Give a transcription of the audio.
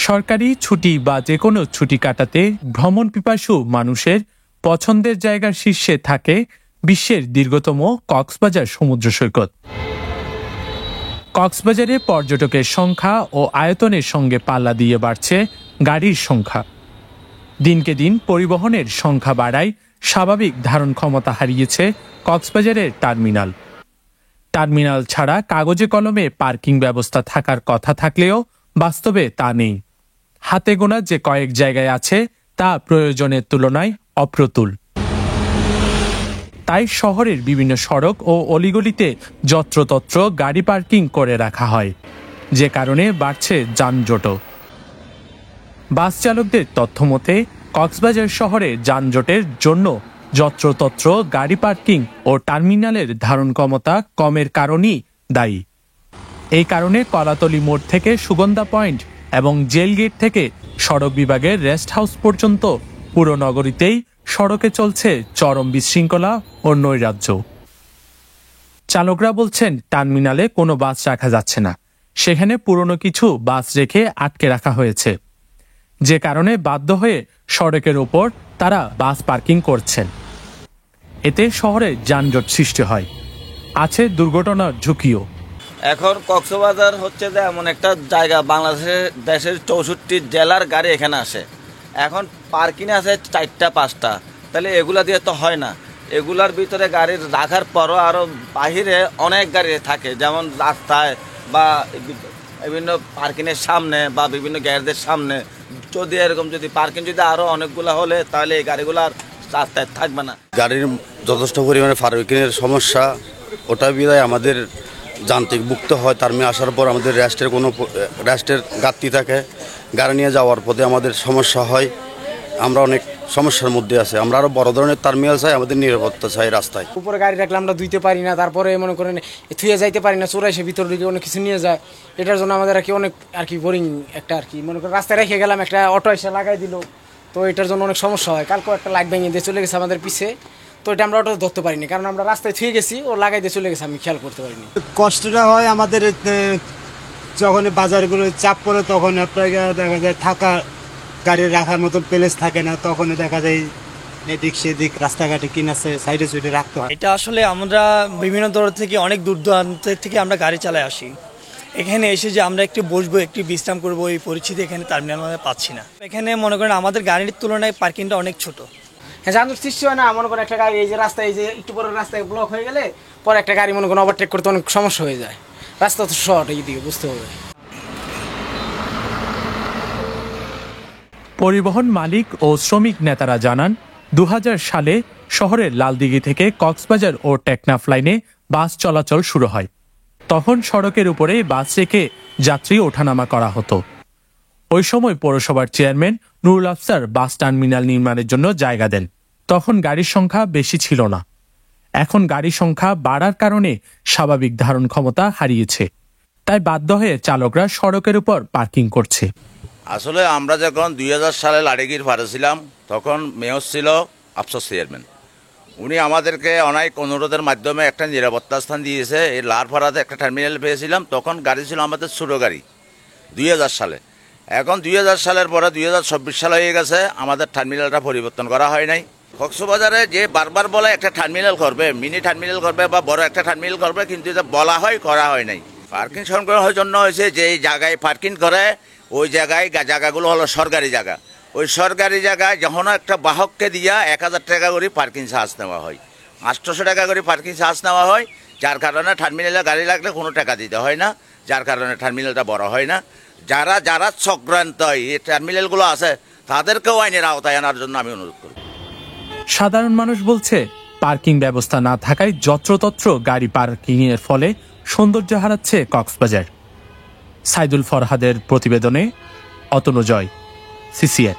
সরকারি ছুটি বা যে কোনো ছুটি কাটাতে ভ্রমণ পিপাসু মানুষের পছন্দের জায়গার শীর্ষে থাকে বিশ্বের দীর্ঘতম কক্সবাজার সমুদ্র সৈকত। কক্সবাজারে পর্যটকের সংখ্যা ও আয়তনের সঙ্গে পাল্লা দিয়ে বাড়ছে গাড়ির সংখ্যা। দিনকে দিন পরিবহনের সংখ্যা বাড়ায় স্বাভাবিক ধারণ ক্ষমতা হারিয়েছে কক্সবাজারের টার্মিনাল ছাড়া কাগজে কলমে পার্কিং ব্যবস্থা থাকার কথা থাকলেও বাস্তবে তা নেই। হাতে গোনা যে কয়েক জায়গায় আছে তা প্রয়োজনের তুলনায় অপ্রতুল। তাই শহরের বিভিন্ন সড়ক ও অলিগলিতে যত্রতত্র গাড়ি পার্কিং করে রাখা হয়, যে কারণে বাড়ছে যানজটও। বাস চালকদের তথ্যমতে কক্সবাজার শহরে যানজটের জন্য যত্রতত্র গাড়ি পার্কিং ও টার্মিনালের ধারণ ক্ষমতা কমের কারণেই দায়ী। এই কারণে কলাতলী মোড় থেকে সুগন্ধা পয়েন্ট এবং জেল গেট থেকে সড়ক বিভাগের রেস্ট হাউস পর্যন্ত পুরো নগরীতেই সড়কে চলছে চরম বিশৃঙ্খলা ও নৈরাজ্য। চালকরা বলছেন টার্মিনালে কোনো বাস রাখা যাচ্ছে না, সেখানে পুরনো কিছু বাস রেখে আটকে রাখা হয়েছে, যে কারণে বাধ্য হয়ে সড়কের ওপর তারা বাস পার্কিং করছেন। এতে শহরে যানজট সৃষ্টি হয়, আছে দুর্ঘটনার ঝুঁকিও। এখন কক্সবাজার হচ্ছে যে এমন একটা জায়গা, দেশের 64 জেলার গাড়ি এখানে আসে। এখন পার্কিং আছে 4টা 5টা, তাহলে এগুলা দিয়ে তো হয় না। এগুলার ভিতরে গাড়ি রাখার পরও আরও বাহিরে অনেক গাড়ি থাকে, যেমন রাস্তায় বা বিভিন্ন পার্কিংয়ের সামনে বা বিভিন্ন গ্যারেজের সামনে। যদি এরকম যদি পার্কিং যদি আরও অনেকগুলো হলে তাহলে এই গাড়িগুলো আর রাস্তায় থাকবে না। গাড়ির যথেষ্ট পরিমাণে পার্কিংয়ের সমস্যা, ওটা বিধায় আমাদের যান্ত্রিক ভুক্ত হয়। টার্মিনাল আসার পর আমাদের রেস্টের ঘাটতি থাকে, গাড়ি নিয়ে যাওয়ার পথে আমাদের সমস্যা হয়। আমরা অনেক সমস্যার মধ্যে আছি। আমরা আরও বড় ধরনের টার্মিনাল চাই, আমাদের নিরাপত্তা চাই। রাস্তায় উপরে গাড়ি রাখলে আমরা ধুইতে পারি না, তারপরে মনে করেন থুয়ে যাইতে পারি না, চোরা এসে ভিতর দিকে অনেক কিছু নিয়ে যায়। এটার জন্য আমাদের অনেক বোরিং একটা মনে করেন রাস্তায় রেখে গেলাম, একটা অটো এসে লাগাই দিল, তো এটার জন্য অনেক সমস্যা হয়। কালকে একটা লাইট ভেঙে দিয়ে চলে গেছে আমাদের পিছে, তো এটা আমরা অটো ধরতে পারিনি, কারণ আমরা রাস্তায় থুয়ে গেছি, ও লাগাই দিয়ে চলে গেছে, আমি খেয়াল করতে পারিনি। কষ্টটা হয় আমাদের যখন বাজারগুলো চাপ পড়ে, তখন আপনাকে দেখা যায় থাকা গাড়ি রাখার মতো প্লেস থাকে না, তখন দেখা যায় এদিক সেদিক রাস্তাঘাটে কিনাছে সাইডে সুইডে রাখতে হয়। এটা আসলে আমরা বিভিন্ন দূর থেকে অনেক দূর দূরান্ত থেকে আমরা গাড়ি চালায় আসি, এখানে এসে যে আমরা একটু বসবো একটু বিশ্রাম করবো এই পরিস্থিতি এখানে টার্মিনাল মানে পাচ্ছি না। এখানে মনে করেন আমাদের গাড়ির তুলনায় পার্কিংটা অনেক ছোট। হ্যাঁ, যানজট সৃষ্টি হয় না। মনে করেন একটা গাড়ি এই যে রাস্তায় এই যে একটু পরে রাস্তায় ব্লক হয়ে গেলে পরে একটা গাড়ি মনে করেন ওভারটেক করতে অনেক সমস্যা হয়ে যায়। রাস্তা তো শর্ট, এইদিকে বুঝতে হবে। পরিবহন মালিক ও শ্রমিক নেতারা জানান, 2000 সালে শহরের লালদিঘি থেকে কক্সবাজার ও টেকনাফ লাইনে বাস চলাচল শুরু হয়। তখন সড়কের উপরে বাস রেখে যাত্রী ওঠানামা করা হতো। ওই সময় পৌরসভার chairman Nurul Afsar bus terminal নির্মাণের জন্য জায়গা দেন। তখন গাড়ির সংখ্যা বেশি ছিল না। এখন গাড়ির সংখ্যা বাড়ার কারণে স্বাভাবিক ধারণ ক্ষমতা হারিয়েছে, তাই বাধ্য হয়ে চালকরা সড়কের উপর পার্কিং করছে। আসলে আমরা যখন 2000 সালে লাড়িগির পারে ছিলাম, তখন মেয়র ছিল আফসার চেয়ারম্যান। উনি আমাদেরকে অনেক অনুরোধের মাধ্যমে একটা নিরাপত্তা স্থান দিয়েছে। এই লারপাড়াতে একটা টার্মিনাল পেয়েছিলাম, তখন গাড়ি ছিল আমাদের ছোটো গাড়ি 2000 সালে। এখন 2000 সালের পরে 2024 সাল হয়ে গেছে, আমাদের টার্মিনালটা পরিবর্তন করা হয় নাই। কক্সবাজারে যে বারবার বলে একটা টার্মিনাল করবে, মিনি টার্মিনাল করবে বা বড় একটা টার্মিনাল করবে, কিন্তু এটা বলা হয়, করা হয় নাই। পার্কিং সংগ্রহের জন্য হয়েছে যে জায়গায় পার্কিং করে ওই জায়গাগুলো হলো সরকারি জায়গা। ওই সরকারি জায়গায় যখন একটা বাহককে দিয়া 1000 টাকা করে পার্কিং চার্জ নেওয়া হয়, 800 টাকা করে পার্কিং চার্জ নেওয়া হয়, যার কারণে টার্মিনালে গাড়ি লাগলে কোনো টাকা দিতে হয় না, যার কারণে টার্মিনালটা বড় হয় না। যারা চক্রান্ত এই টার্মিনালগুলো আছে তাদেরকেও আইনের আওতায় আনার জন্য আমি অনুরোধ করি। সাধারণ মানুষ বলছে, পার্কিং ব্যবস্থা না থাকায় যত্রতত্র গাড়ি পার্কিং এর ফলে সৌন্দর্য হারাচ্ছে কক্সবাজার। সাইদুল ফরহাদের প্রতিবেদনে অতনু জয়, CCN।